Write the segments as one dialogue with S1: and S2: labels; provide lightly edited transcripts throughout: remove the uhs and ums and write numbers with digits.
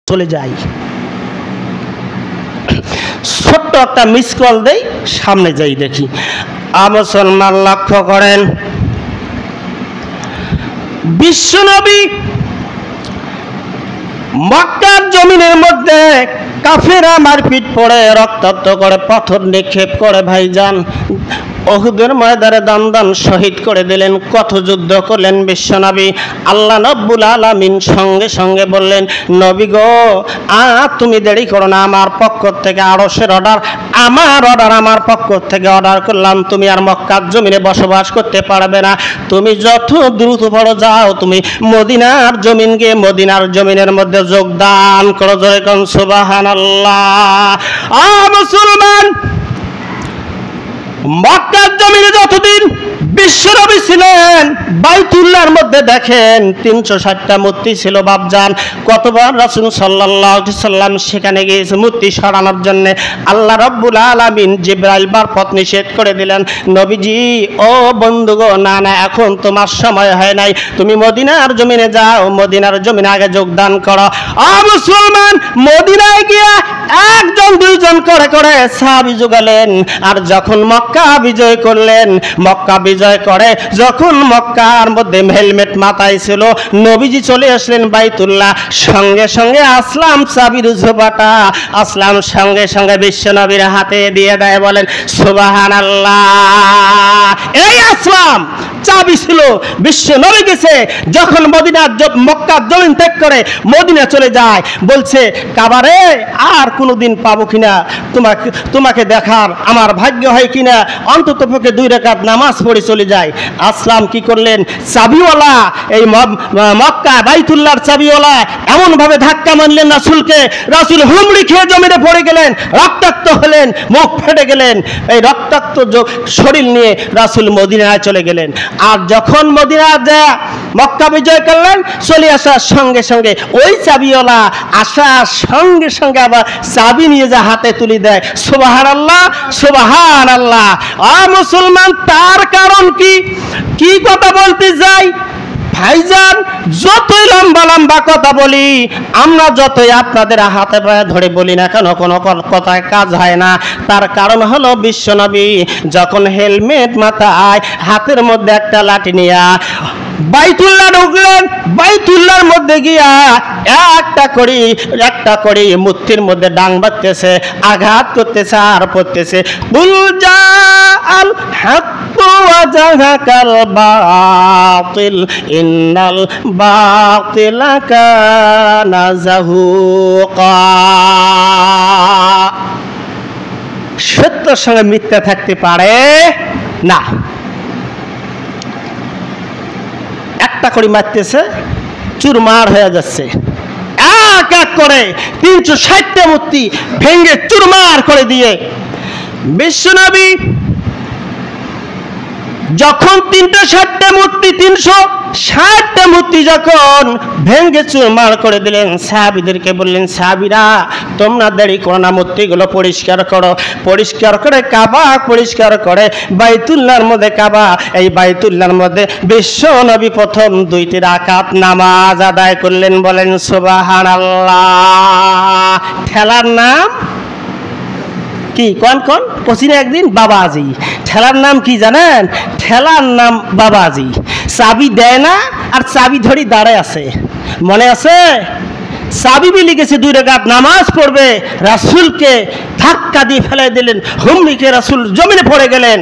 S1: চলে যাই। ছোট্ট একটা মিস কল দেই, সামনে যাই দেখি। মুসলমান লক্ষ্য করেন, বিশ্বনবী মক্কার জমিনের মধ্যে কাফেরা মারপিট করে, রক্তাক্ত করে, পাথর নিক্ষেপ করে ভাইজান উহুদের ময়দানে দান দান শহীদ করে দিলেন। কত যুদ্ধ করলেন বিশ্বনবী। আল্লাহ রাব্বুল আলামিন সঙ্গে সঙ্গে বললেন, নবী গো তুমি দেরি করো না, আমার পক্ষ থেকে আরশের অর্ডার, আমার পক্ষ থেকে অর্ডার করলাম, তুমি আর মক্কার জমিনে বসবাস করতে পারবে না। তুমি যত দ্রুত বড় যাও, তুমি মদিনার জমিন গিয়ে মদিনার জমিনের মধ্যে যোগদান করো। জোরে কোন সুবহানাল্লাহ। মুসলমান, মক্কার জমিনে যতদিন বিশ্বনবী ছিলেন, বাইতুল্লাহর মধ্যে দেখেন 360টা মূর্তি ছিল বাপজান। কতবার রাসূল সাল্লাল্লাহু আলাইহি সাল্লাম সেখানে গিয়েছে মূর্তি সরানোর জন্য। আল্লাহ রাব্বুল আলামিন জিবরাইল মারফত নিষেধ করে দিলেন, নবীজি ও বন্ধুগো, না না, এখন তোমার সময় হয় নাই, তুমি মদিনার জমিনে যাও, মদিনার জমিনে আগে যোগদান করো। মুসলমান, মদিনায় গিয়া একজন দুইজন করে করে সাহাবী যোগালেন। আর যখন মক্কা বিজয় করলেন, মক্কা বিজয় করে যখন মক্কার মধ্যে হেলমেট মাথায় ছিল, নবীজি চলে আসলেন বাইতুল্লাহ, সঙ্গে সঙ্গে আসলাম চাবির ঝোপাটা, আসলাম সঙ্গে সঙ্গে বিশ্বনবীর হাতে দিয়ে দেয়, বলেন সুবহানাল্লাহ। এই আসলাম চাবি ছিল, বিশ্বনবী গেছে যখন মক্কার জমিন ত্যাগ করে মদিনা চলে যায়, বলছে কাবারে আর কোনোদিন পাবো কিনা তোমাকে দেখার, আমার ভাগ্য হয় কিনা, অন্তত পক্ষে 2 রাকাত নামাজ পড়ে চলে যায়। আসলাম কি করলেন, চাবিওয়ালা, এই মক্কা বাইতুল্লাহর চাবিওয়ালা এমন ভাবে ধাক্কা মারলেন রাসূলকে, রাসূল হুমড়ি খেয়ে জমিনে পড়ে গেলেন, রক্তাক্ত হলেন, মুখ ফেটে গেলেন। এই রক্তাক্ত শরীর নিয়ে রাসূল মদিনায় চলে গেলেন। আর যখন মদিনা যায় মক্কা বিজয় করলেন, চলে আসার সঙ্গে সঙ্গে ওই চাবিওয়ালা আসার সঙ্গে সঙ্গে আবার চাবি নিয়ে যা হাতে তুলে দেয়। সুবহানাল্লাহ, সুবহানাল্লাহ। মুসলমান, তার কারণ কি কথা বলতে যাই ভাইজান, যতই লম্বা লম্বা কথা বলি, আমরা যতই আপনাদের হাতে পায়ে ধরে বলি না কেন, কোনো কথায় কাজ হয় না। তার কারণ হলো বিশ্বনবী যখন হেলমেট মাথায়, হাতের মধ্যে একটা লাঠি নিয়া বাইতুল্লাহ ঢুকলেন, বাইতুল্লাহর মধ্যে গিয়া একটা করে মূর্তির মধ্যে ডাং বাঁধতেছে, আঘাত করতেছে আর পড়তেছে, কুল জাআল হাক্কু ওয়া যাহাকাল বাতিল ইন্নাল বাতিলা কানা যাহুকা। সত্যের সঙ্গে মিথ্যা থাকতে পারে না। একটা করে মারতেছে, চুরমার হয়ে যাচ্ছে, এক এক করে 360টা মূর্তি ভেঙে চুরমার করে দিয়ে বিশ্বনবী যখন 360টা মূর্তি 360টা মূর্তি যখন ভেঙে চুরমার করে দিলেন, সাহাবীদেরকে বললেন, সাহাবীরা তোমরা দেরি করো না, মূর্তিগুলো পরিষ্কার করো। পরিষ্কার করে কাবা পরিষ্কার করে বাইতুল্লাহর মধ্যে, কাবা এই বাইতুল্লাহর মধ্যে বিশ্বনবী প্রথম 2টি রাকাত নামাজ আদায় করলেন। বলেন সুবহানাল্লাহ। ঠেলার নাম কি? কোন পচিনে একদিন বাবাজি। ঠেলার নাম কি জানেন? ঠেলার নাম বাবাজি। চাবি দেয় না আর চাবি ধরি দাঁড়ায় আছে, মনে আছে? চাবি বিলি গেছে 2 রাকাত নামাজ পড়বে, রাসূলকে ধাক্কা দিয়ে ফেলে দিলেন, হুমড়িকে রাসূল জমিনে পড়ে গেলেন,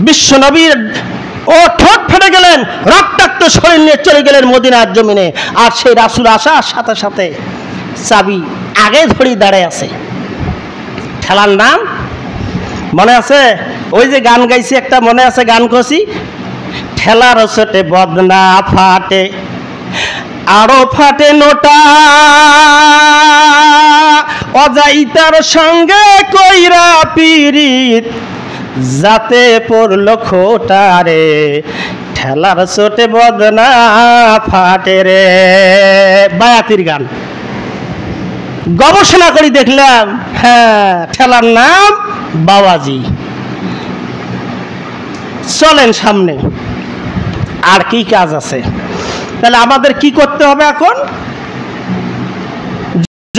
S1: বিশ্বনবীর ঠোঁট ফেটে গেলেন, রক্তাক্ত শরীর নিয়ে চলে গেলেন মদিনার জমিনে। আর সেই রাসূল আসার সাথে সাথে চাবি আগে ধরি দাঁড়ায় আছে। ঠেলার নাম মনে আছে? ওই যে গান গাইছি একটা, মনে আছে? গান করছি, ঠেলার ছোটে বদনা ফাটে আরো ফাটে নোটা, অজাইতার সঙ্গে কইরা পিরিত যাতে পড়ল খোটারে, ঠেলার ছোটে বদনা ফাটে রে। বায়াতির গান গবেষণা করে দেখলাম, হ্যাঁ, ঠেলার নাম বাবাজি। চলেন সামনে, আর কি কাজ আছে? তাহলে আমাদের কি করতে হবে এখন?